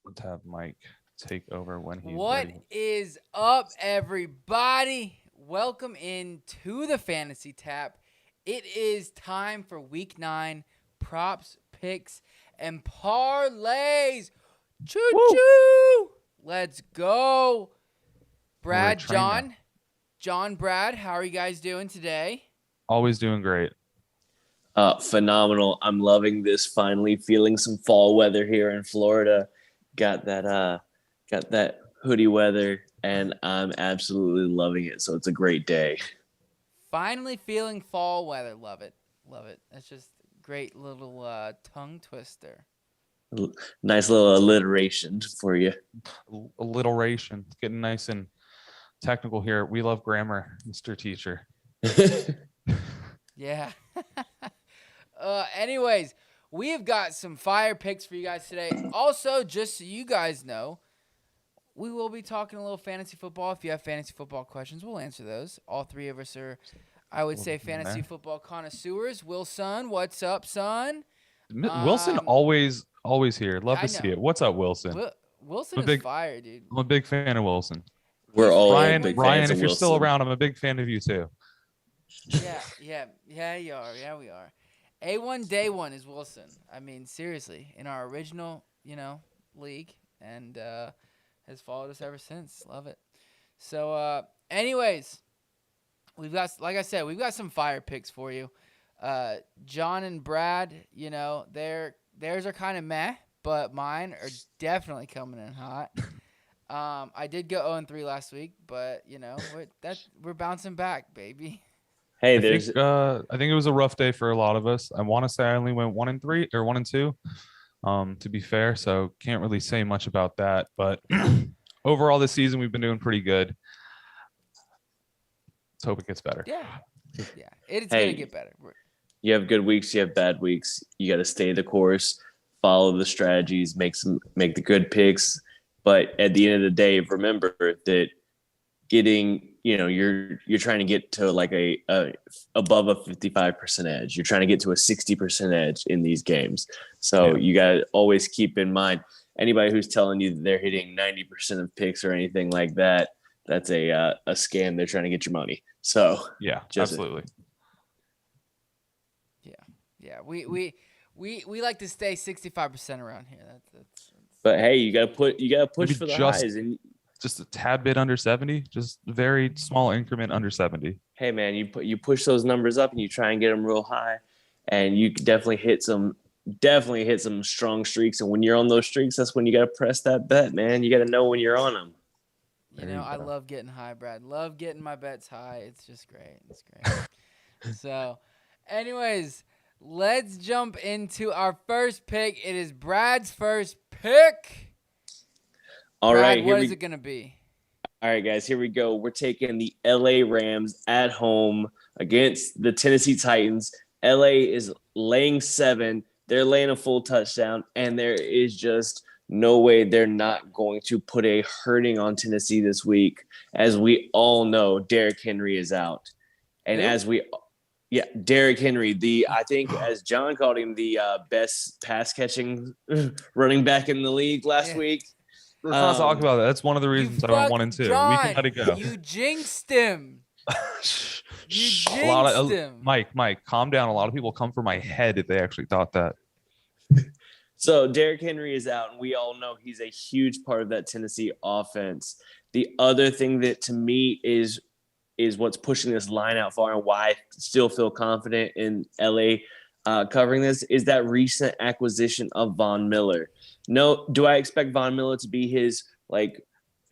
Let's have Mike take over when he's What ready. is up, everybody? Welcome in to the Fantasy Tap. It is time for Week 9 props, picks, and parlays. Choo Woo! choo! Let's go. We're a Brad, train now. Brad, how are you guys doing today? Always doing great. Phenomenal. I'm loving this. Finally feeling some fall weather here in Florida. Got that hoodie weather, and I'm absolutely loving it. So it's a great day. Finally feeling fall weather. Love it. Love it. That's just great little tongue twister. Nice little alliteration for you. Alliteration. It's getting nice and technical here. We love grammar, Mr. Teacher. Yeah. Anyways, we have got some fire picks for you guys today. Also, just so you guys know, we will be talking a little fantasy football. If you have fantasy football questions, we'll answer those. All three of us are, I would say, fantasy football connoisseurs. Wilson, what's up, son? Wilson always here. Love I to see know. it. What's up, Wilson? Wilson is fire, dude. I'm a big fan of Wilson. We're all Ryan, big Ryan, fans if of you're still Wilson. around, I'm a big fan of you too. Yeah, you are. Yeah, we are. A1 Day 1 is Wilson. I mean, seriously, in our original, league, and has followed us ever since. Love it. So, anyways, we've got, like I said, we've got some fire picks for you. John and Brad, theirs are kind of meh, but mine are definitely coming in hot. I did go 0-3 last week, but we're bouncing back, baby. Hey, I think it was a rough day for a lot of us. I want to say I only went 1-3 or 1-2. To be fair, so can't really say much about that. But overall, this season we've been doing pretty good. Let's hope it gets better. Yeah, it's gonna get better. You have good weeks, you have bad weeks. You got to stay the course, follow the strategies, make the good picks. But at the end of the day, remember that getting, you're trying to get to like a above a 55% edge. You're trying to get to a 60% edge in these games. So you got to always keep in mind, anybody who's telling you that they're hitting 90% of picks or anything like that, that's a scam. They're trying to get your money. So yeah, absolutely. Yeah. We like to stay 65% around here. That's But hey, you gotta push for the highs, and just a tad bit under 70, just a very small increment under 70. Hey man, you push those numbers up and you try and get them real high, and you can definitely hit some strong streaks. And when you're on those streaks, that's when you gotta press that bet, man. You gotta know when you're on them. I love getting high, Brad. Love getting my bets high. It's just great. It's great. So, anyways, let's jump into our first pick. It is Brad's first pick. All Brad, right, what is it going to be? All right, guys, here we go. We're taking the LA Rams at home against the Tennessee Titans. LA is laying 7. They're laying a full touchdown, and there is just no way they're not going to put a hurting on Tennessee this week. As we all know, Derrick Henry is out. And Derrick Henry, I think as John called him, the best pass catching running back in the league last week. Let's not talk about that. That's one of the reasons I went 1-2. John, we can let it go. You jinxed him. Him. Mike, calm down. A lot of people come for my head if they actually thought that. So Derrick Henry is out, and we all know he's a huge part of that Tennessee offense. The other thing that to me is what's pushing this line out far and why I still feel confident in LA covering this is that recent acquisition of Von Miller. No, do I expect Von Miller to be his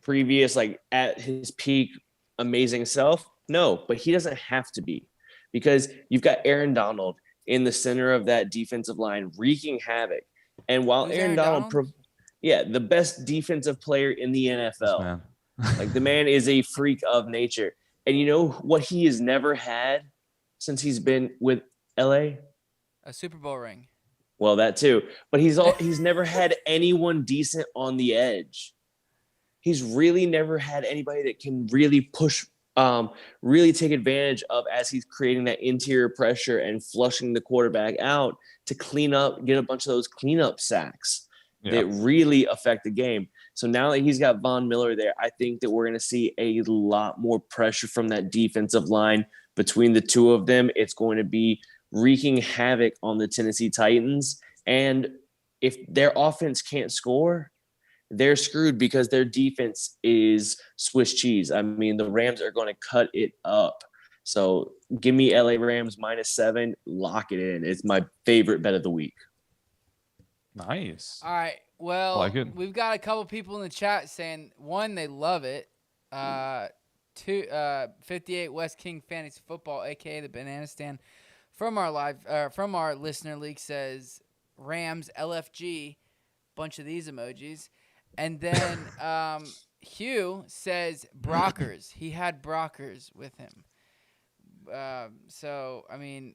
previous at his peak amazing self? No, but he doesn't have to be, because you've got Aaron Donald in the center of that defensive line wreaking havoc. And while Aaron Donald, the best defensive player in the NFL, the man is a freak of nature. And you know what he has never had since he's been with LA? A Super Bowl ring. Well, that too. But he's never had anyone decent on the edge. He's really never had anybody that can really push, really take advantage of as he's creating that interior pressure and flushing the quarterback out to clean up, get a bunch of those cleanup sacks. that really affect the game. So now that he's got Von Miller there, I think that we're going to see a lot more pressure from that defensive line between the two of them. It's going to be wreaking havoc on the Tennessee Titans. And if their offense can't score, they're screwed because their defense is Swiss cheese. I mean, the Rams are going to cut it up. So give me LA Rams -7, lock it in. It's my favorite bet of the week. Nice. All right. Well, like it. We've got a couple people in the chat saying, one, they love it. Two, 58 West King Fantasy Football, aka the Banana Stand, from our listener league says Rams LFG, bunch of these emojis, and then Hugh says Brockers. He had Brockers with him. So I mean,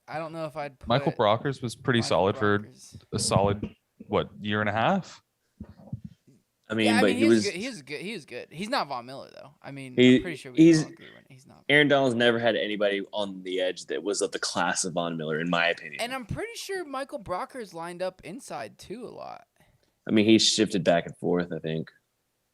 I don't know if I'd put Michael Brockers was pretty solid for a solid year and a half. I mean, but he was good. He was good. He's not Von Miller though. I mean, I'm pretty sure he's all agree he's not. Aaron Donald's never had anybody on the edge that was of the class of Von Miller, in my opinion. And I'm pretty sure Michael Brockers lined up inside too a lot. I mean, he's shifted back and forth, I think.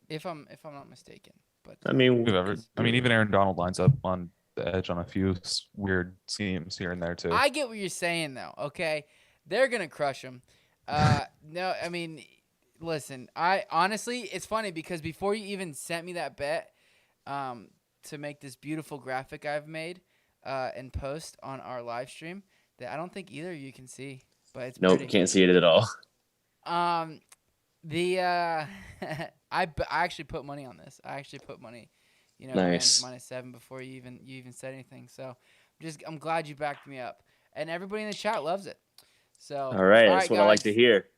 If I'm not mistaken, but I mean, even Aaron Donald lines up on the edge on a few weird schemes here and there too. I get what you're saying though. Okay, they're gonna crush him. No, I mean, listen. I honestly, it's funny because before you even sent me that bet, to make this beautiful graphic I've made, and post on our live stream that I don't think either of you can see, but it's nope, pretty. Can't see it at all. I actually put money on this. I actually put money. Nice. -7 before you even said anything. So I'm glad you backed me up. And everybody in the chat loves it. So all right, that's what guys, I like to hear.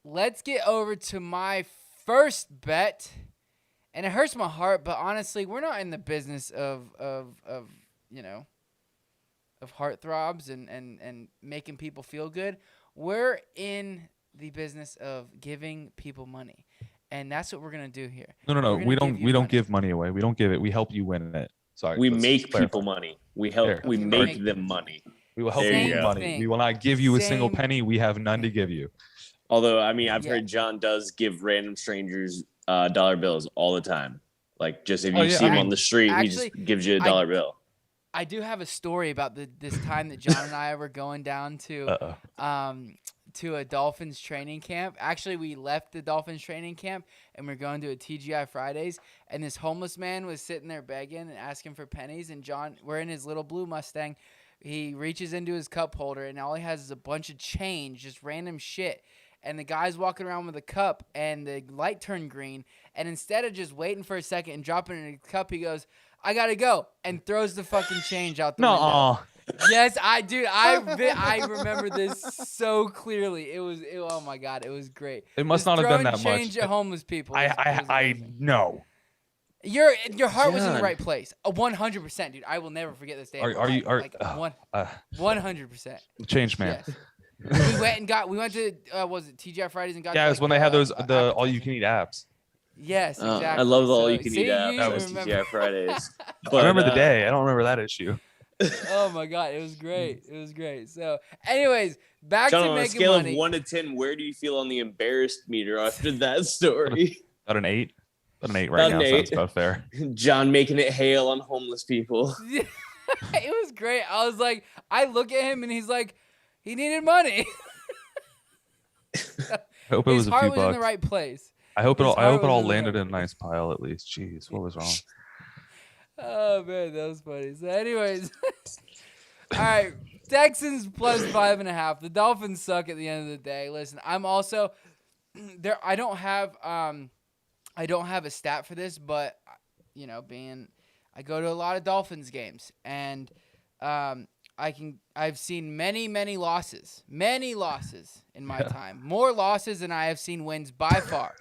Let's get over to my first bet. And it hurts my heart, but honestly, we're not in the business of heartthrobs and making people feel good. We're in the business of giving people money. And that's what we're gonna do here. No. We don't give money away. We don't give it. We help you win it. Sorry. We make people money. We help. We make them money. We will help you money. Thing. We will not give you a single penny. We have none to give you. Although, I mean, I've heard John does give random strangers dollar bills all the time. Like, just if you see him on the street, he just gives you a dollar bill. I do have a story about this time that John and I were going down to a Dolphins training camp. Actually, we left the Dolphins training camp and we're going to a TGI Fridays. And this homeless man was sitting there begging and asking for pennies. And John, we're in his little blue Mustang. He reaches into his cup holder and all he has is a bunch of change, just random shit. And the guy's walking around with a cup and the light turned green. And instead of just waiting for a second and dropping it in a cup, he goes, "I gotta go," and throws the fucking change out the window. Yes, I remember this so clearly. Oh my God, it was great. It must not have been that much. Change at homeless people. I know. Your heart was in the right place. 100%, dude. I will never forget this day. Are you 100%? Change man. Yes. we went to was it TGI Fridays and got it was when they had those the all you can eat apps. Yes, exactly. I love the all you can eat apps. That was TGI Fridays. But, I remember the day. I don't remember that issue. Oh my God, it was great. It was great. So, anyways, back John, to making money. On a scale of 1 to 10, where do you feel on the embarrassed meter after that story? About an 8. About an 8 right now. Sounds about fair. John making it hail on homeless people. It was great. I was like, I look at him and he's like, he needed money. I hope it was a few bucks. His heart was in the right place. I hope it all landed in a nice pile at least. Jeez, what was wrong? Oh man, that was funny. So, anyways, all right, Texans plus 5.5. The Dolphins suck at the end of the day. Listen, I'm also there. I don't have a stat for this, but I go to a lot of Dolphins games, and I've seen many losses in my time. More losses than I have seen wins by far.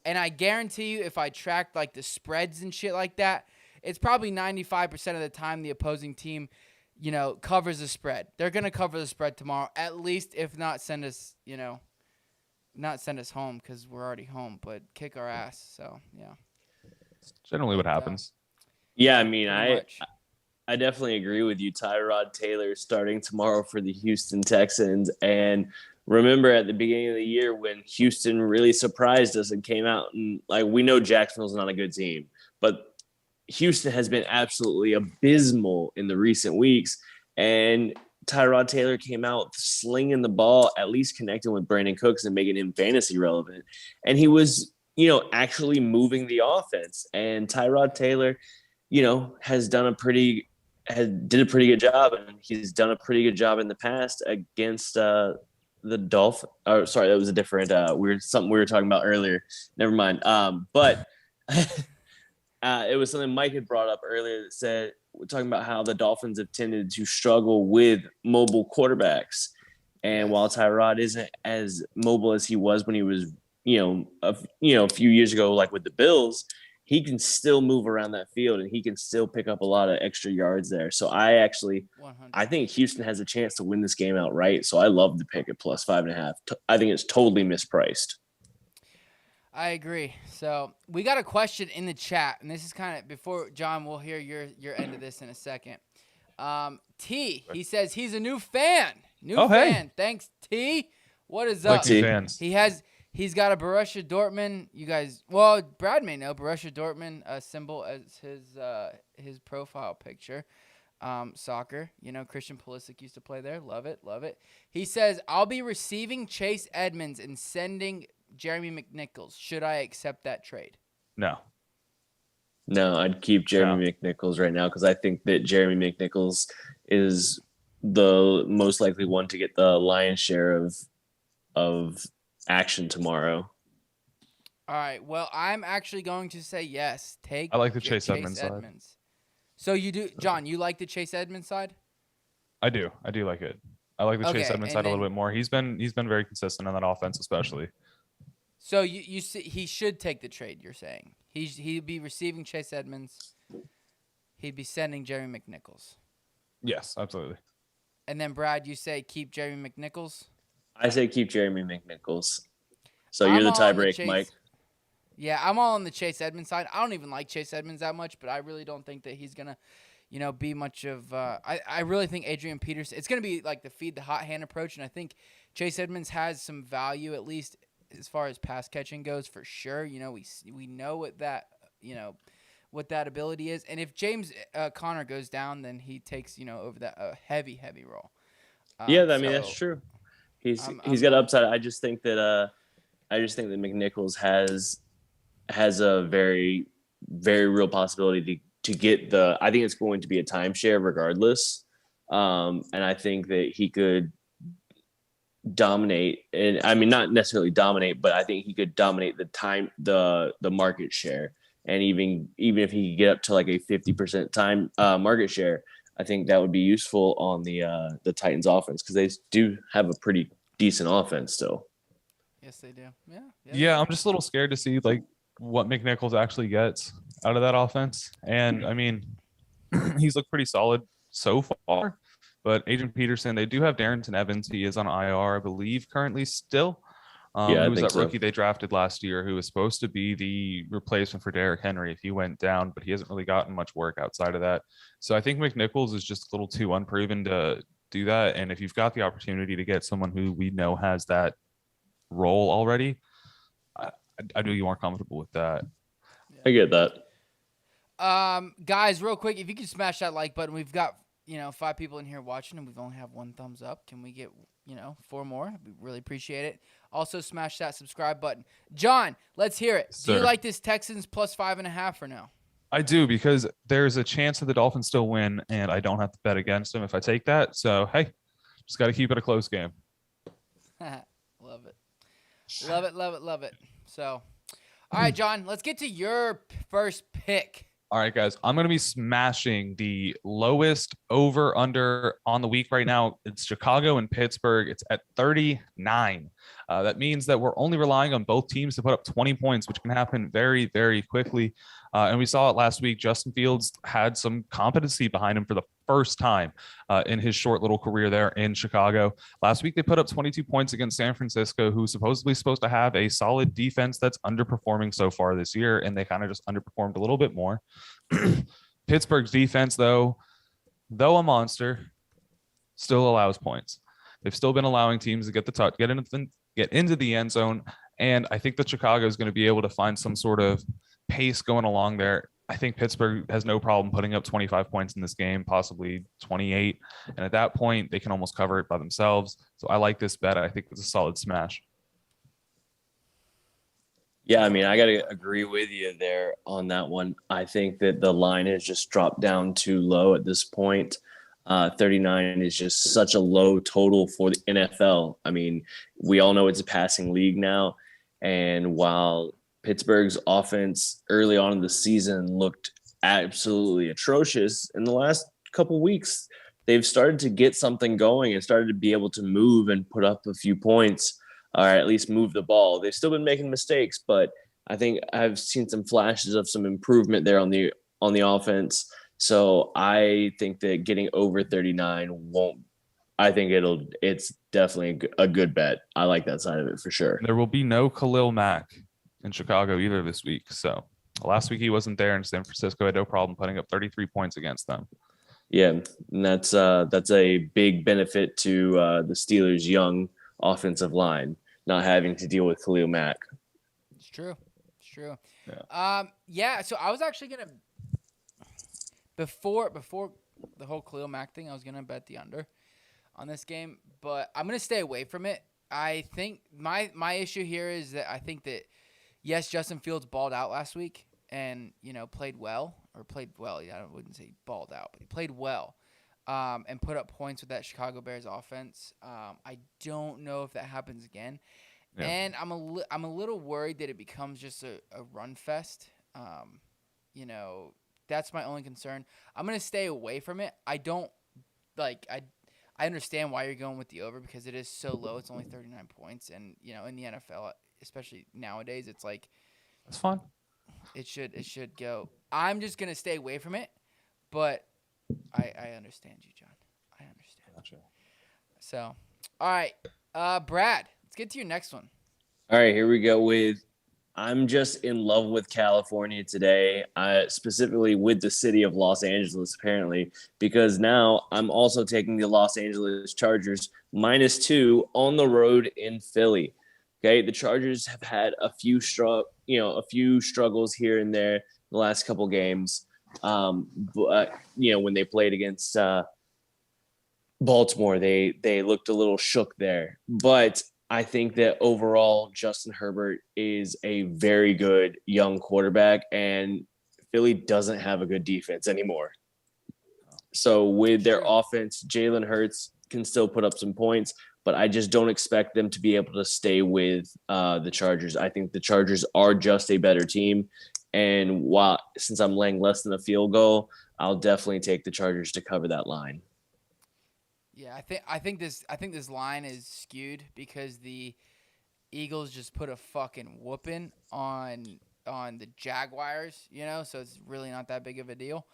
And I guarantee you, if I tracked like the spreads and shit like that, it's probably 95% of the time the opposing team, covers the spread. They're gonna cover the spread tomorrow, at least, if not send us, not send us home because we're already home, but kick our ass. So yeah, it's generally what happens. Yeah, I mean, I definitely agree with you. Tyrod Taylor starting tomorrow for the Houston Texans, and remember at the beginning of the year when Houston really surprised us and came out and like we know Jacksonville's not a good team, but Houston has been absolutely abysmal in the recent weeks. And Tyrod Taylor came out slinging the ball, at least connecting with Brandon Cooks and making him fantasy relevant. And he was, actually moving the offense. And Tyrod Taylor, has did a pretty good job, and he's done a pretty good job in the past against the Dolphins. Oh, sorry, that was a different something we were talking about earlier. Never mind. But it was something Mike had brought up earlier that said we're talking about how the Dolphins have tended to struggle with mobile quarterbacks, and while Tyrod isn't as mobile as he was when he was, a few years ago, like with the Bills, he can still move around that field and he can still pick up a lot of extra yards there. So I think Houston has a chance to win this game outright. So I love the pick at plus 5.5. I think it's totally mispriced. I agree. So we got a question in the chat, and this is kind of before John. We'll hear your end of this in a second. T, he says he's a new fan. Fan. Thanks, T. What is up? T fans. He's got a Borussia Dortmund. You guys, well, Brad may know Borussia Dortmund symbol as his profile picture. Soccer, Christian Pulisic used to play there. Love it, love it. He says, I'll be receiving Chase Edmonds and sending Jeremy McNichols. Should I accept that trade? No, I'd keep Jeremy McNichols right now because I think that Jeremy McNichols is the most likely one to get the lion's share of action tomorrow. All right. Well, I'm actually going to say yes. I like the Chase Edmonds side. So you do, John, you like the Chase Edmonds side? I do like it. I like the Chase Edmonds side a little bit more. He's been very consistent on that offense, especially. So you see, he should take the trade. You're saying he'd be receiving Chase Edmonds. He'd be sending Jeremy McNichols. Yes, absolutely. And then Brad, you say keep Jeremy McNichols. I say keep Jeremy McNichols. So you're the tiebreak, Mike. Yeah, I'm all on the Chase Edmonds side. I don't even like Chase Edmonds that much, but I really don't think that he's gonna, be much of. I really think Adrian Peterson. It's gonna be like the feed the hot hand approach, and I think Chase Edmonds has some value at least as far as pass catching goes for sure. We know what that what that ability is, and if James Conner goes down, then he takes over that heavy role. That's true. He's got upside. I just think that McNichols has a very, very real possibility to get I think it's going to be a timeshare regardless. And I think that he could dominate, and I mean, not necessarily dominate, but I think he could dominate the market share. And even if he could get up to like a 50% market share, I think that would be useful on the Titans offense because they do have a pretty decent offense still. Yes, they do. Yeah, I'm just a little scared to see like what McNichols actually gets out of that offense. And I mean, he's looked pretty solid so far. But Adrian Peterson, they do have Darrington Evans. He is on IR, I believe, currently still. Who was that rookie they drafted last year who was supposed to be the replacement for Derrick Henry if he went down, but he hasn't really gotten much work outside of that. So I think McNichols is just a little too unproven to do that. And if you've got the opportunity to get someone who we know has that role already, I do get more comfortable with that. I get that. Guys, real quick, if you could smash that like button. We've got 5 people in here watching, and we've only have 1 thumbs up. Can we get 4 more? We really appreciate it. Also, smash that subscribe button. John, let's hear it. Sir. Do you like this Texans plus 5.5 or no? I do, because there's a chance that the Dolphins still win, and I don't have to bet against them if I take that. So, hey, just got to keep it a close game. Love it. Love it, love it, love it. So, all right, John, let's get to your first pick. All right, guys, I'm going to be smashing the lowest over-under on the week right now. It's Chicago and Pittsburgh. It's at 39. That means that we're only relying on both teams to put up 20 points, which can happen very, very quickly. And we saw it last week. Justin Fields had some competency behind him for the first time in his short little career there in Chicago. Last week, they put up 22 points against San Francisco, who's supposedly supposed to have a solid defense that's underperforming so far this year, and they kind of just underperformed a little bit more. Pittsburgh's defense, though a monster, still allows points. They've still been allowing teams to get the touch, get into the end zone. And I think that Chicago is going to be able to find some sort of pace going along there. I think Pittsburgh has no problem putting up 25 points in this game, possibly 28. And at that point, they can almost cover it by themselves. So I like this bet. I think it's a solid smash. Yeah, I mean, I got to agree with you there on that one. I think that the line has just dropped down too low at this point. 39 is just such a low total for the NFL. I mean, we all know it's a passing league now. And while Pittsburgh's offense early on in the season looked absolutely atrocious, in the last couple weeks, they've started to get something going and started to be able to move and put up a few points, or at least move the ball. They've still been making mistakes, but I think I've seen some flashes of some improvement there on the offense. So I think that getting over 39 won't. I think it's definitely a good bet. I like that side of it for sure. There will be no Khalil Mack in Chicago either this week. So last week he wasn't there, and San Francisco had no problem putting up 33 points against them. Yeah, and that's a big benefit to the Steelers' young offensive line, not having to deal with Khalil Mack. It's true. Yeah. So I was actually gonna before the whole Khalil Mack thing, I was gonna bet the under on this game, but I'm gonna stay away from it. I think my issue here is that I think that yes, Justin Fields balled out last week and played well. Yeah, I wouldn't say balled out, but he played well. And put up points with that Chicago Bears offense. I don't know if that happens again. Yeah. And I'm a little worried that it becomes just a run fest. That's my only concern. I'm going to stay away from it. I don't I understand why you're going with the over because it is so low. It's only 39 points. And, in the NFL, especially nowadays, it's like that's fine. It should go. I'm just going to stay away from it, but I understand you, John. I understand. Gotcha. So, all right, Brad, let's get to your next one. All right, here we go with I'm just in love with California today, specifically with the city of Los Angeles, apparently, because now I'm also taking the Los Angeles Chargers -2 on the road in Philly. Okay, the Chargers have had a few struggles here and there the last couple games. But when they played against Baltimore, they looked a little shook there. But I think that overall, Justin Herbert is a very good young quarterback, and Philly doesn't have a good defense anymore. So with their offense, Jalen Hurts can still put up some points, but I just don't expect them to be able to stay with the Chargers. I think the Chargers are just a better team. And since I'm laying less than a field goal, I'll definitely take the Chargers to cover that line. Yeah, I think this line is skewed because the Eagles just put a fucking whooping on the Jaguars, so it's really not that big of a deal.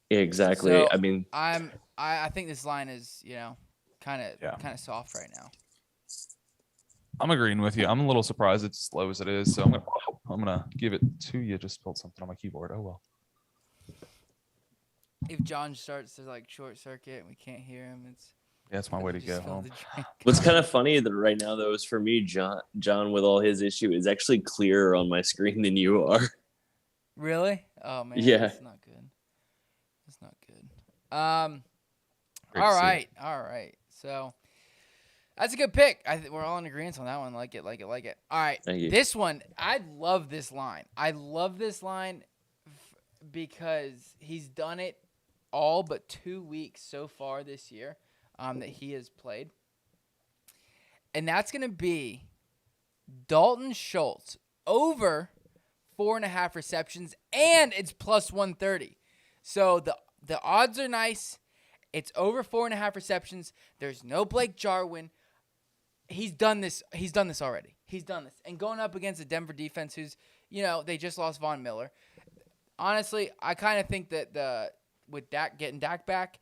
Exactly. So I mean, I think this line is kind of soft right now. I'm agreeing with you. I'm a little surprised it's as low as it is, so I'm gonna give it to you. Just spilled something on my keyboard. Oh well. If John starts to short circuit and we can't hear him, it's my way to get home. What's kind of funny that right now though is for me, John with all his issue is actually clearer on my screen than you are. Really? Oh man, yeah, that's not good. That's not good. All right. So that's a good pick. We're all in agreement on that one. Like it. All right. Thank you. This one, I love this line. Because he's done it all but 2 weeks so far this year that he has played. And that's going to be Dalton Schultz over 4.5 receptions, and it's +130. So the odds are nice. It's over 4.5 receptions. There's no Blake Jarwin. He's done this already. He's done this. And going up against the Denver defense who's, they just lost Von Miller. Honestly, I kind of think that with Dak getting Dak back,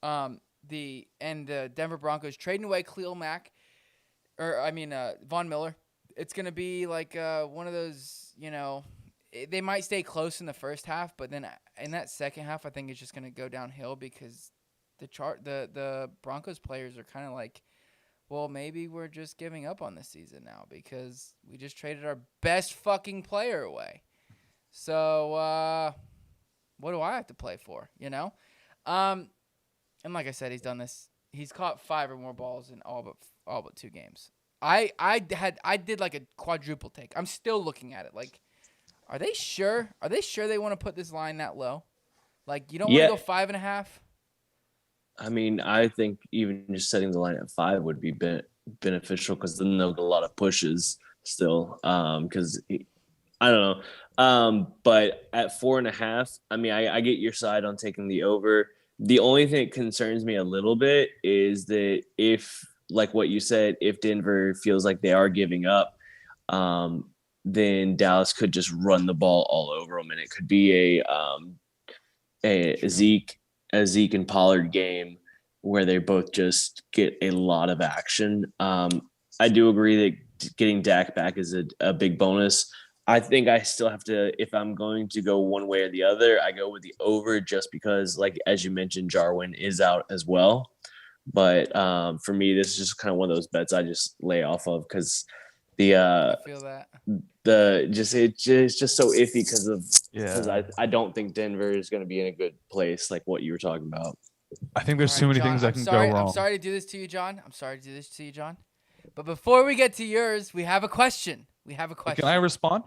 the Denver Broncos trading away Khalil Mack, Von Miller, it's gonna be like one of those, they might stay close in the first half, but then in that second half, I think it's just gonna go downhill because the Broncos players are kind of like, well, maybe we're just giving up on this season now because we just traded our best fucking player away. So what do I have to play for, you know? And like I said, he's done this. He's caught 5 or more balls in all but 2 games. I did like a quadruple take. I'm still looking at it. Like, are they sure? Are they sure they want to put this line that low? Like, you don't want to go 5.5? I mean, I think even just setting the line at 5 would be beneficial because then they'll get a lot of pushes still. Because I don't know. But at 4.5, I mean, I get your side on taking the over. The only thing that concerns me a little bit is that if, like what you said, if Denver feels like they are giving up, then Dallas could just run the ball all over them, and it could be a Zeke and Pollard game where they both just get a lot of action. I do agree that getting Dak back is a big bonus. I think I still have to, if I'm going to go one way or the other, I go with the over just because, like, as you mentioned, Jarwin is out as well. But for me, this is just kind of one of those bets I just lay off of because I feel that. It's just so iffy because I don't think Denver is going to be in a good place like what you were talking about. I think there's too many things that can go wrong. I'm sorry to do this to you, John. But before we get to yours, we have a question. Can I respond?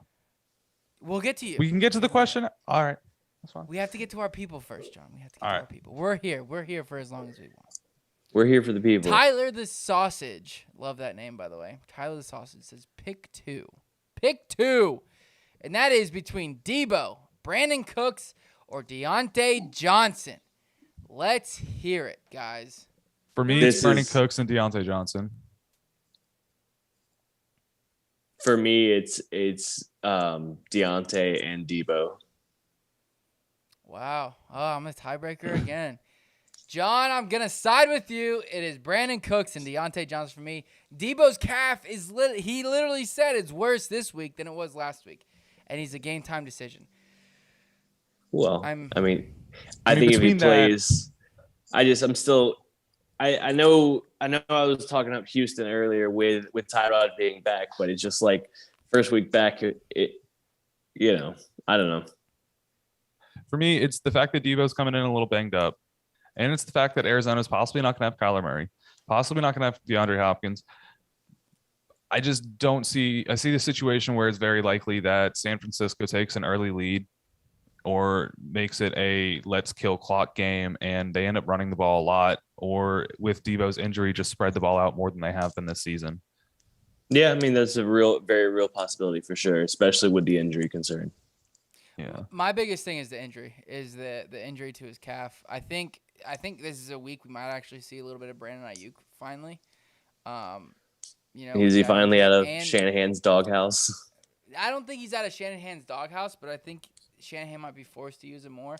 We'll get to you. We can get to the question. All right. That's fine. We have to get to our people first, John. Our people. We're here. We're here for as long as we want. We're here for the people. Tyler the Sausage. Love that name, by the way. Tyler the Sausage says pick 2. Pick 2. And that is between Debo, Brandon Cooks, or Deontay Johnson. Let's hear it, guys. For me, it's Brandon Cooks and Deontay Johnson. For me, it's Deontay and Debo. Wow. Oh, I'm a tiebreaker again. John, I'm going to side with you. It is Brandon Cooks and Deontay Johnson for me. Debo's calf is he literally said it's worse this week than it was last week. And he's a game time decision. Well, I think if he plays, I know I was talking up Houston earlier with Tyrod being back, but it's just like first week back, I don't know. For me, it's the fact that Debo's coming in a little banged up. And it's the fact that Arizona's possibly not going to have Kyler Murray, possibly not going to have DeAndre Hopkins. I just don't see – I see the situation where it's very likely that San Francisco takes an early lead or makes it a let's kill clock game and they end up running the ball a lot, or with Debo's injury, just spread the ball out more than they have been this season. Yeah, I mean, that's a very real possibility for sure, especially with the injury concern. Yeah. My biggest thing is the injury, the injury to his calf. I think this is a week we might actually see a little bit of Brandon Ayuk finally. Is he finally out of Shanahan's doghouse? I don't think he's out of Shanahan's doghouse, but I think Shanahan might be forced to use him more.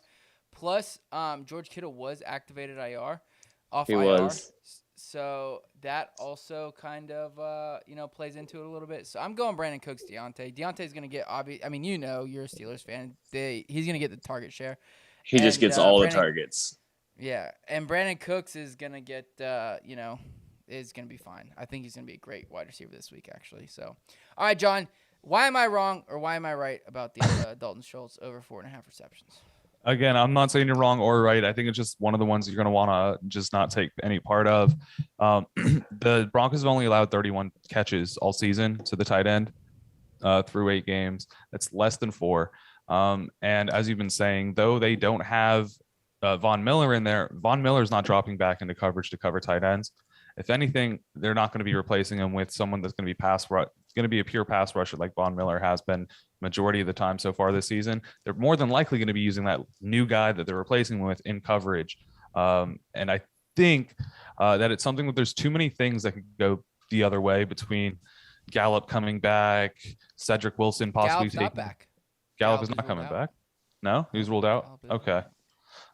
Plus, George Kittle was activated IR. He was. So that also kind of, plays into it a little bit. So I'm going Brandon Cooks, Deontay. Deontay's going to get obvious. I mean, you're a Steelers fan. He's going to get the target share. He just gets all the targets. Yeah, and Brandon Cooks is going to get, is going to be fine. I think he's going to be a great wide receiver this week, actually. So, all right, John, why am I wrong or why am I right about the Dalton Schultz over 4.5 receptions? Again, I'm not saying you're wrong or right. I think it's just one of the ones you're going to want to just not take any part of. The Broncos have only allowed 31 catches all season to the tight end through 8 games. That's less than 4. And as you've been saying, though they don't have Von Miller in there, Von Miller's not dropping back into coverage to cover tight ends. If anything, they're not going to be replacing him with someone that's going to be going to be a pure pass rusher like Von Miller has been majority of the time so far this season. They're more than likely going to be using that new guy that they're replacing with in coverage. And I think that it's something that there's too many things that could go the other way between Gallup coming back, Cedric Wilson possibly taking back. Gallup is not coming back. No, he's ruled out. Okay.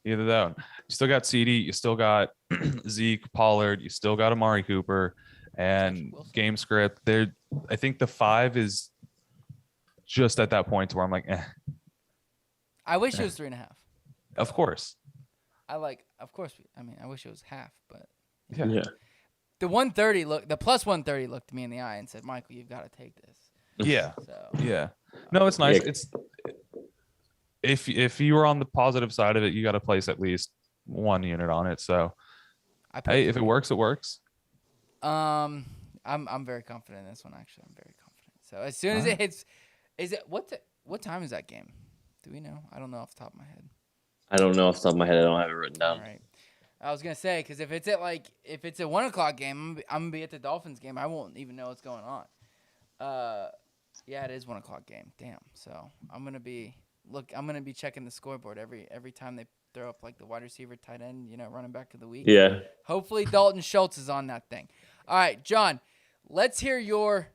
Either that one. You still got CD, you still got Zeke, Pollard, you still got Amari Cooper, and game script. I think the 5 is just at that point where I'm like, I wish it was 3.5. Of course. I like of course. I wish it was half, but Yeah. the plus 130 looked me in the eye and said, "Michael, you've got to take this." Yeah. So Yeah. No, it's nice. Yeah. It's if you were on the positive side of it, you got to place at least 1 unit on it. So hey, if it works, it works. I'm very confident in this one. Actually, I'm very confident. So as soon as it hits, what time is that game? Do we know? I don't know off the top of my head. I don't know off the top of my head. I don't have it written down. All right. I was gonna say, because if it's a 1:00 game, I'm gonna be at the Dolphins game. I won't even know what's going on. Yeah, it is 1:00 game. Damn. So I'm gonna be checking the scoreboard every time they throw up like the wide receiver, tight end, running back of the week. Yeah. Hopefully Dalton Schultz is on that thing. All right, John, let's hear your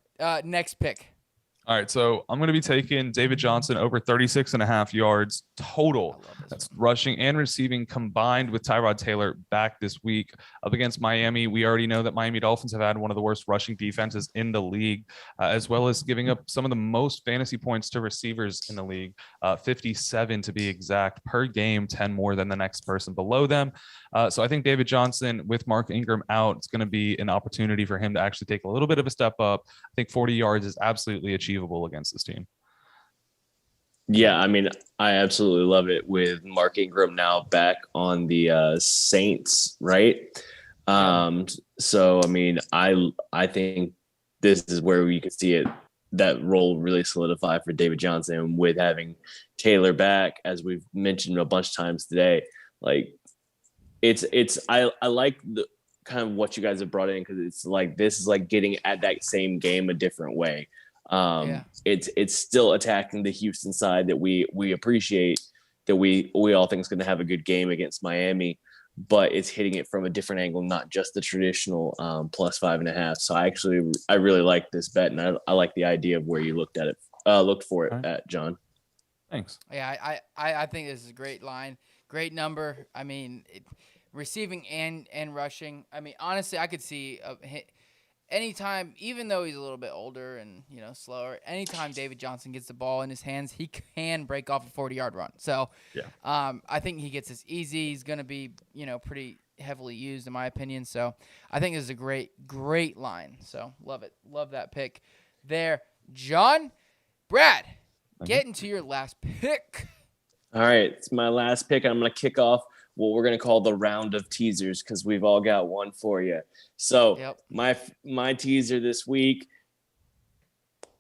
next pick. All right, so I'm going to be taking David Johnson over 36.5 yards total. That's rushing and receiving combined with Tyrod Taylor back this week up against Miami. We already know that Miami Dolphins have had one of the worst rushing defenses in the league, as well as giving up some of the most fantasy points to receivers in the league, 57 to be exact per game, 10 more than the next person below them. So I think David Johnson with Mark Ingram out, it's going to be an opportunity for him to actually take a little bit of a step up. I think 40 yards is absolutely achievable against this team. Yeah, I absolutely love it with Mark Ingram now back on the Saints, right? So I think this is where we could see that role really solidify for David Johnson with having Taylor back, as we've mentioned a bunch of times today. Like I like the kind of what you guys have brought in, because it's like this is like getting at that same game a different way. It's still attacking the Houston side that we appreciate, that we all think is going to have a good game against Miami, but it's hitting it from a different angle, not just the traditional plus 5.5. So I really like this bet, and I like the idea of where you looked for it at, John. Thanks. Yeah, I think this is a great line, great number. Receiving and rushing. Honestly, I could see a hit. Anytime, even though he's a little bit older and slower, anytime David Johnson gets the ball in his hands, he can break off a 40-yard run. So, I think he gets this easy. He's going to be pretty heavily used in my opinion. So, I think this is a great line. So, love it, love that pick there, John. Brad, get into your last pick. All right, it's my last pick. I'm going to kick off what we're going to call the round of teasers, because we've all got one for you. So my teaser this week,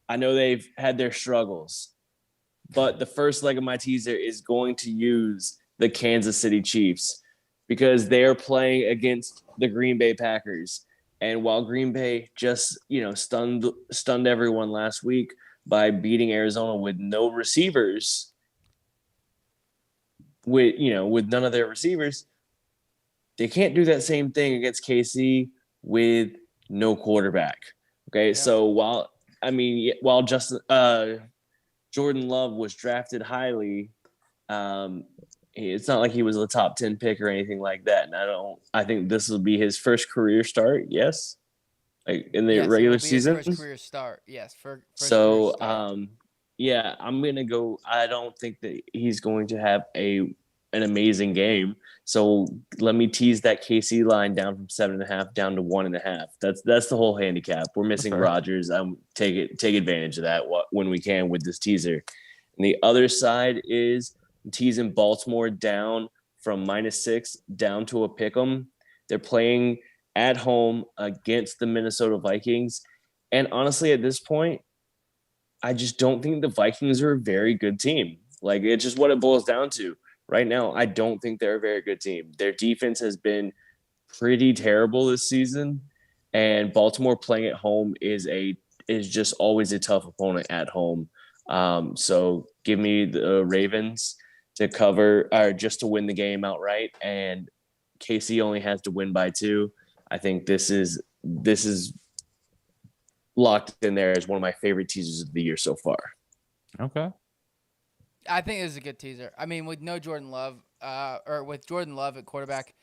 I know they've had their struggles, but the first leg of my teaser is going to use the Kansas City Chiefs, because they are playing against the Green Bay Packers. And while Green Bay just, stunned everyone last week by beating Arizona with no receivers, with none of their receivers, they can't do that same thing against KC with no quarterback. Okay. Yeah. So while Jordan Love was drafted highly, it's not like he was a top 10 pick or anything like that. And I think this will be his first career start. Yes. Like in the regular season. His first career start. Yes. So, I'm going to go. I don't think that he's going to have an amazing game. So let me tease that KC line down from 7.5 down to 1.5. That's the whole handicap. We're missing Rodgers. Take advantage of that when we can with this teaser. And the other side is teasing Baltimore down from -6 down to a pick'em. They're playing at home against the Minnesota Vikings. And honestly, at this point, I just don't think the Vikings are a very good team. Like, it's just what it boils down to. Right now, I don't think they're a very good team. Their defense has been pretty terrible this season, and Baltimore playing at home is just always a tough opponent at home. So give me the Ravens to cover, or just to win the game outright, and KC only has to win by 2. I think this is locked in there as one of my favorite teasers of the year so far. Okay. I think this is a good teaser. With no Jordan Love, or with Jordan Love at quarterback,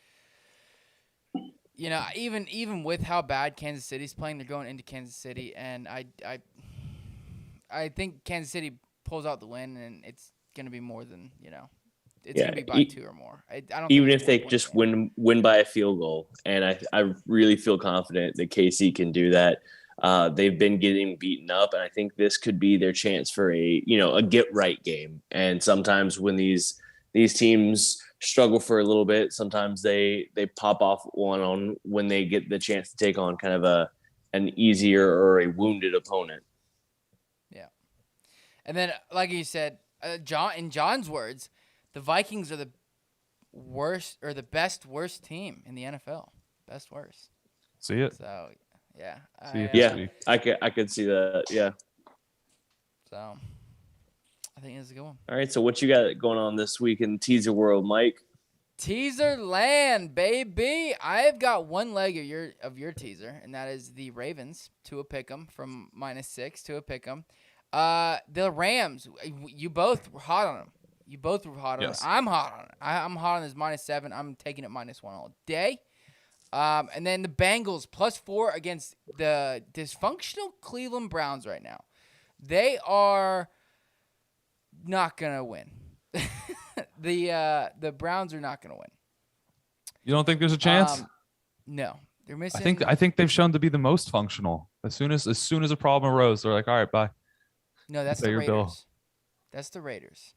even with how bad Kansas City's playing, they're going into Kansas City, and I think Kansas City pulls out the win, and it's going to be more than It's Yeah, gonna be by 2 or more. I don't. even think if it's a they 1-point just game. win by a field goal, and I really feel confident that KC can do that. They've been getting beaten up, and I think this could be their chance for a get right game. And sometimes when these teams struggle for a little bit, sometimes they pop off one on when they get the chance to take on kind of an easier or a wounded opponent. Yeah. And then, like you said, in John's words, the Vikings are the worst or the worst team in the NFL. Best worst. See it. So yeah. See it Yeah, this week. I could see that. Yeah. So I think it's a good one. All right. So what you got going on this week in the teaser world, Mike? Teaser land, baby. I've got one leg of your teaser, and that is the Ravens to a pick'em from -6 to a pick'em. The Rams, you both were hot on them. You both were hot on Yes. it. I'm hot on it. I'm hot on this -7. I'm taking it -1 all day. And then the Bengals +4 against the dysfunctional Cleveland Browns right now. They are not gonna win. The Browns are not gonna win. You don't think there's a chance? No, they're missing. I think they've shown to be the most functional. As soon as a problem arose, they're like, all right, bye. No, that's Pay the your bill. Raiders. That's the Raiders.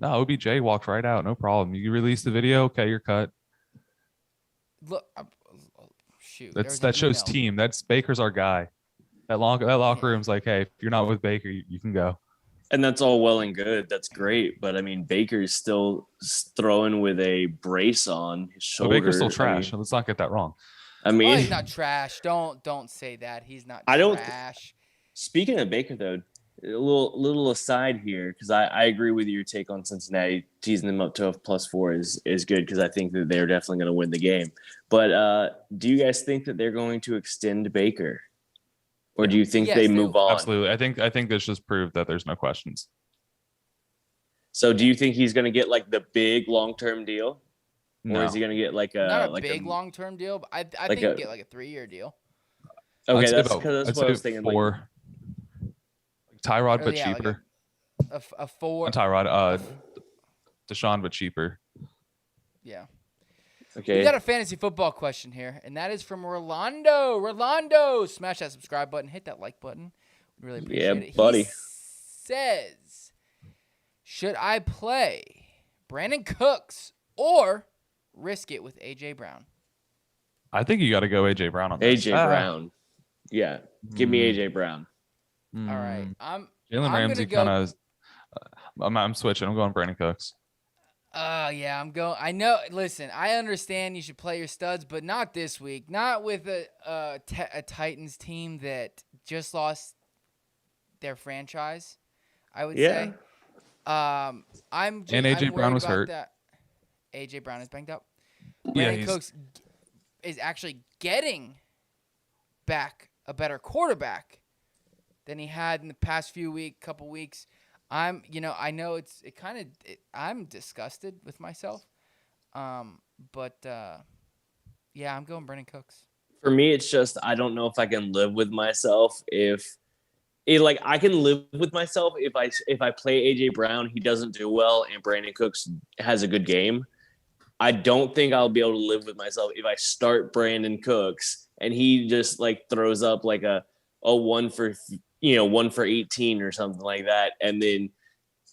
No, OBJ walked right out, no problem. You release the video, okay, you're cut. Look, shoot. That shows team. That's Baker's our guy. That locker room's like, hey, if you're not with Baker, you can go. And that's all well and good. That's great. But I mean, Baker's still throwing with a brace on his So shoulder. Baker's still trash. Let's not get that wrong. I mean, he's not trash. Don't say that. He's not I don't trash. Speaking of Baker, though, a little aside here, because I agree with your take on Cincinnati. Teasing them up to a +4 is good because I think that they're definitely going to win the game. But do you guys think that they're going to extend Baker? Or do you think Yes, they they move will. on? Absolutely. I think this just proved that there's no questions. So do you think he's going to get like the big long-term deal? No. Or is he going to get like Not a like big long-term deal, but I like think he'll a- get like a 3-year deal. Okay, I'd say that's about- because I'd that's what I say was thinking. Like, 4. Tyrod, Or, but yeah, like cheaper. A 4. Not Tyrod, Deshaun, but cheaper. Yeah. okay. We got a fantasy football question here, and that is from Rolando. Rolando, smash that subscribe button, hit that like button. We really appreciate it. buddy. He says, should I play Brandon Cooks or risk it with A.J. Brown? I think you got to go AJ Brown on this. AJ Brown. Yeah. Give me AJ Brown. All right. I'm Jalen Ramsey gonna go- kind of. I'm switching. I'm going Brandon Cooks. Yeah, I'm going. I know. Listen, I understand you should play your studs, but not this week. Not with a Titans team that just lost their franchise. I would say. I'm. Just, And AJ I'm Brown worried was about hurt. that. AJ Brown is banged up. Yeah, Brandon Cooks is actually getting back a better quarterback than he had in the past couple weeks. I know I'm disgusted with myself. But yeah, I'm going Brandon Cooks. For me, it's just I don't know if I can live with myself I can live with myself if I play AJ Brown, he doesn't do well, and Brandon Cooks has a good game. I don't think I'll be able to live with myself if I start Brandon Cooks and he just like throws up like a 1 for 18 or something like that, and then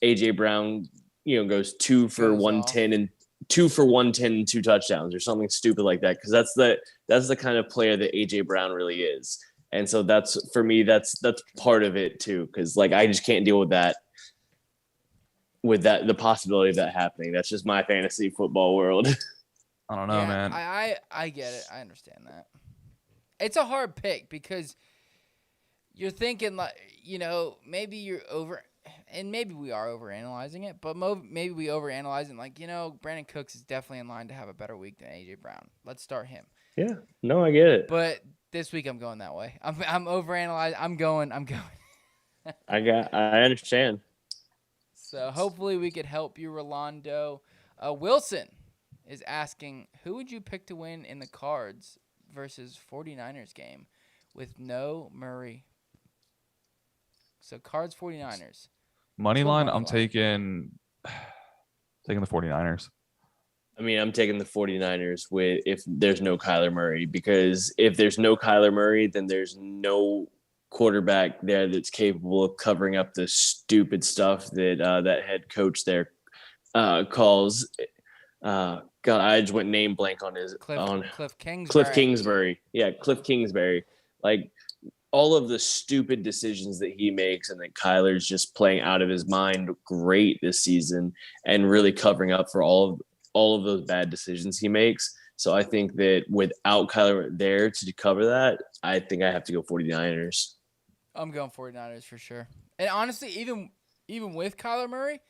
AJ Brown goes 2 for 110 and 2 for 110 and 2 touchdowns or something stupid like that, because that's the kind of player that AJ Brown really is. And so that's for me, that's part of it too, because like I just can't deal with that the possibility of that happening. That's just my fantasy football world. I don't know, man. I get it. I understand that. It's a hard pick because you're thinking like, maybe you're over, and maybe we are overanalyzing it, but maybe we overanalyze it. Like, Brandon Cooks is definitely in line to have a better week than AJ Brown. Let's start him. Yeah, no, I get it. But this week I'm going that way. I'm overanalyzing. I'm going. I understand. So hopefully we could help you, Rolando. Wilson is asking, who would you pick to win in the Cards versus 49ers game with no Murray? So Cards 49ers. Money line, I'm line. taking. Taking the 49ers. I mean, I'm taking the 49ers if there's no Kyler Murray, because if there's no Kyler Murray, then there's no quarterback there that's capable of covering up the stupid stuff that that head coach there calls. God, I just went name blank on Cliff Kingsbury. Cliff Kingsbury. Yeah, Cliff Kingsbury. Like all of the stupid decisions that he makes, and that Kyler's just playing out of his mind great this season and really covering up for all of those bad decisions he makes. So I think that without Kyler there to cover that, I think I have to go 49ers. I'm going 49ers for sure. And honestly, even with Kyler Murray,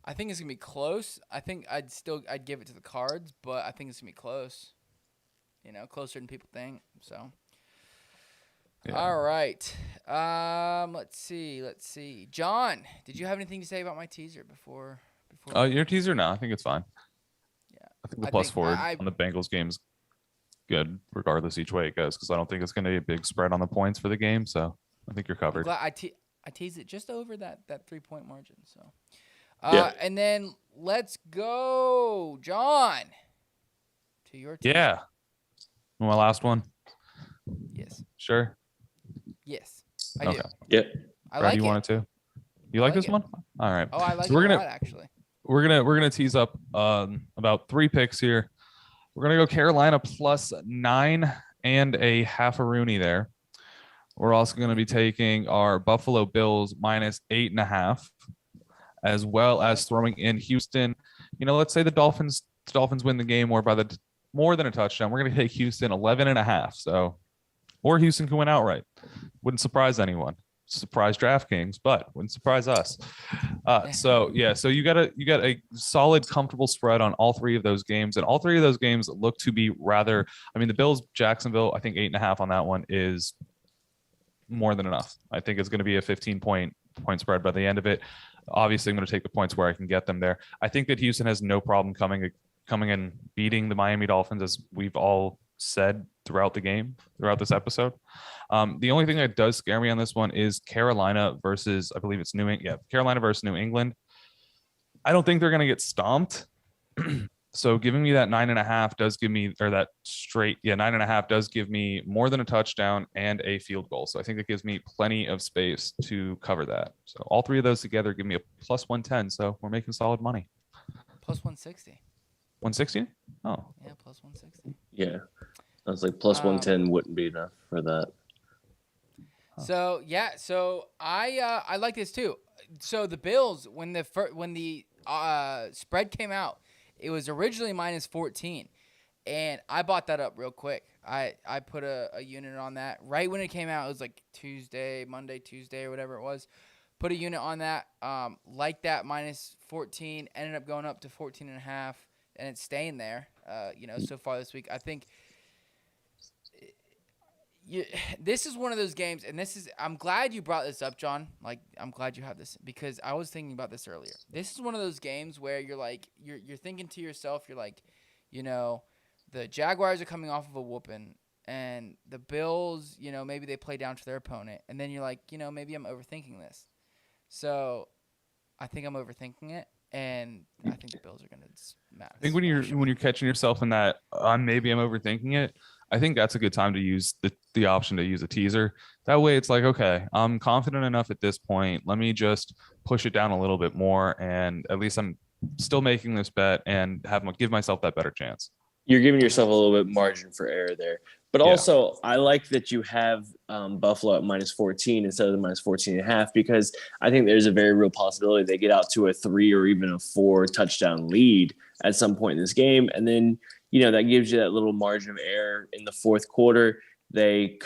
I think it's going to be close. I think I'd give it to the Cards, but I think it's going to be close. Closer than people think. So, yeah. All right. Let's see. John, did you have anything to say about my teaser before? Your teaser? No, I think it's fine. Yeah. I think the plus 4 on the Bengals game is good, regardless each way it goes, because I don't think it's going to be a big spread on the points for the game. So I think you're covered. I teased it just over that 3-point margin. So, yeah. And then let's go, John, to your team. Yeah. My last one. Yes. Sure. Yes. I do. Yep. I like you it. wanted to? You like this one? All right. Oh, I like so it a lot, actually. We're gonna tease up about 3 picks here. We're gonna go Carolina plus 9.5 Rooney there. We're also going to be taking our Buffalo Bills minus 8.5, as well as throwing in Houston. Let's say the Dolphins win the game more than a touchdown. We're going to take Houston 11.5. So, or Houston can win outright. Wouldn't surprise anyone. Surprise DraftKings, but wouldn't surprise us. So you got a solid, comfortable spread on all 3 of those games, and all 3 of those games look to be rather. I mean, the Bills Jacksonville, I think 8.5 on that one is more than enough. I think it's going to be a 15-point spread by the end of it. Obviously, I'm going to take the points where I can get them there. I think that Houston has no problem coming and beating the Miami Dolphins, as we've all said throughout this episode. The only thing that does scare me on this one is Carolina versus, I believe it's Carolina versus New England. I don't think they're going to get stomped. So giving me that 9.5 does give me, or that straight, 9.5 does give me more than a touchdown and a field goal. So I think it gives me plenty of space to cover that. So all 3 of those together give me a plus 110. So we're making solid money. Plus 160. 160? Oh. Yeah, plus 160. Yeah. I was like, plus 110 wouldn't be enough for that. So I like this too. So the Bills, when the spread came out, it was originally minus 14, and I bought that up real quick. I put a unit on that right when it came out. It was like Monday, Tuesday, or whatever it was. Put a unit on that, like that minus 14, ended up going up to 14.5, and it's staying there. So far this week, I think. This is one of those games, and I'm glad you brought this up, John. Like, I'm glad you have this, because I was thinking about this earlier. This is one of those games where you're like, you're thinking to yourself, you're like, the Jaguars are coming off of a whooping, and the Bills, maybe they play down to their opponent, and then you're like, maybe I'm overthinking this. So, I think I'm overthinking it, and I think the Bills are going to smash. I think when you're catching yourself in that, maybe I'm overthinking it, I think that's a good time to use the option to give a teaser. That way it's like, okay, I'm confident enough at this point. Let me just push it down a little bit more, and at least I'm still making this bet and give myself that better chance. You're giving yourself a little bit margin for error there. But also, I like that you have Buffalo at minus 14 instead of the minus 14.5, because I think there's a very real possibility they get out to a 3 or even a 4 touchdown lead at some point in this game. And then, that gives you that little margin of error in the fourth quarter. They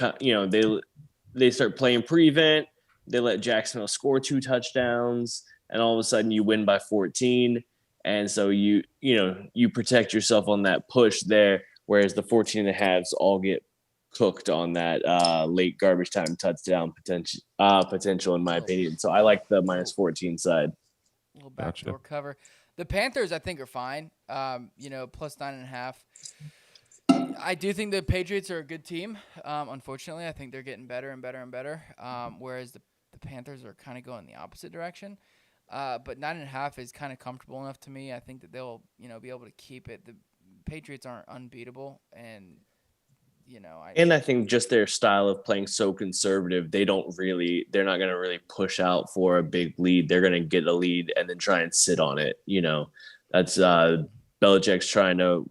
start playing prevent. They let Jacksonville score 2 touchdowns, and all of a sudden you win by 14. And so you protect yourself on that push there, whereas the 14.5s all get cooked on that late garbage time touchdown potential, in my opinion. So I like the minus 14 side. A little backdoor cover. The Panthers, I think, are fine. Plus 9.5. I do think the Patriots are a good team. Unfortunately, I think they're getting better and better and better. Whereas the Panthers are kind of going the opposite direction. But 9.5 is kind of comfortable enough to me. I think that they'll, be able to keep it. The Patriots aren't unbeatable, and I think just their style of playing so conservative, they're not going to really push out for a big lead. They're going to get a lead and then try and sit on it. That's Belichick's trying to,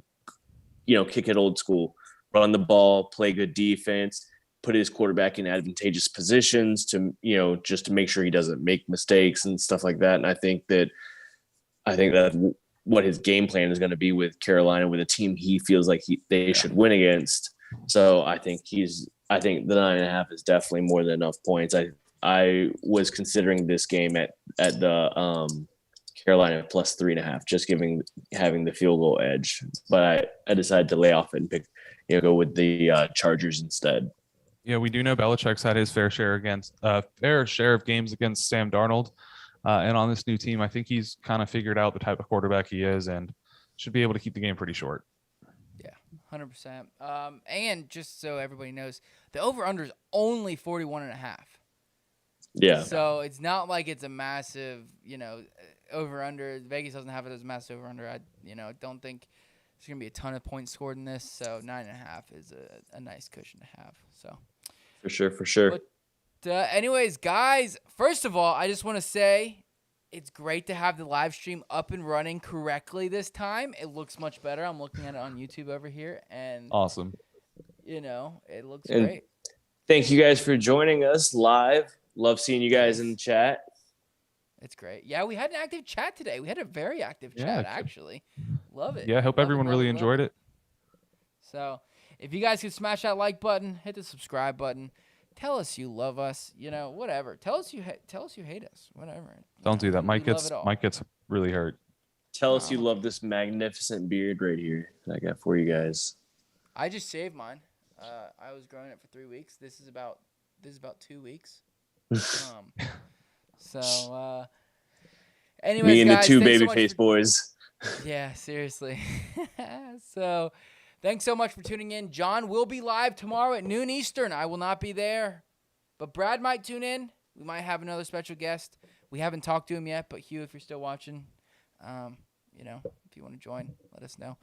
kick it old school, run the ball, play good defense, put his quarterback in advantageous positions to, just to make sure he doesn't make mistakes and stuff like that. And I think that what his game plan is going to be with Carolina, with a team he feels like they should win against. So I think the 9.5 is definitely more than enough points. I was considering this game at the Carolina plus 3.5, just having the field goal edge, but I decided to lay off it and go with the Chargers instead. Yeah, we do know Belichick's had his fair share of games against Sam Darnold, and on this new team, I think he's kind of figured out the type of quarterback he is and should be able to keep the game pretty short. 100%. And just so everybody knows, the over-under is only 41.5. Yeah. So it's not like it's a massive, over-under. Vegas doesn't have it as a massive over-under. I don't think there's going to be a ton of points scored in this. So 9.5 is a nice cushion to have. So For sure. But anyways, guys, first of all, I just want to say it's great to have the live stream up and running correctly this time. It looks much better. I'm looking at it on YouTube over here, and awesome. It looks great. Thank you guys for joining us live. Love seeing you guys in the chat. It's great. Yeah, we had an active chat today. We had a very active chat, actually. Love it. Yeah, I hope everyone really enjoyed it. So, if you guys could smash that like button, hit the subscribe button. Tell us you love us, whatever. Tell us you hate us, whatever. Don't do that. Mike gets really hurt. Tell us you love this magnificent beard right here that I got for you guys. I just shaved mine. I was growing it for 3 weeks. This is about 2 weeks. Anyways, me and guys, the two babyface boys. Yeah, seriously. So, thanks so much for tuning in. John will be live tomorrow at noon Eastern. I will not be there, but Brad might tune in. We might have another special guest. We haven't talked to him yet, but Hugh, if you're still watching, if you want to join, let us know.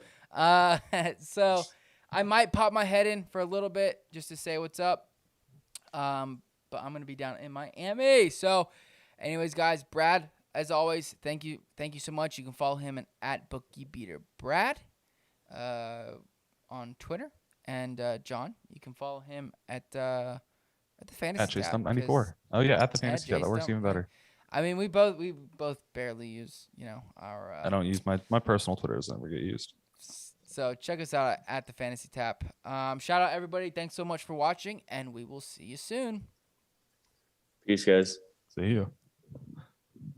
So I might pop my head in for a little bit just to say what's up. But I'm going to be down in Miami. So anyways, guys, Brad, as always, thank you so much. You can follow him at BookieBeaterBrad on Twitter, and John, you can follow him at the Fantasy At tab. JStump94. Oh yeah, at the Fantasy tab. That works even better. I mean, we both barely use our. I don't use my personal Twitter doesn't ever get used. So check us out at the Fantasy Tap. Shout out everybody. Thanks so much for watching, and we will see you soon. Peace, guys. See you.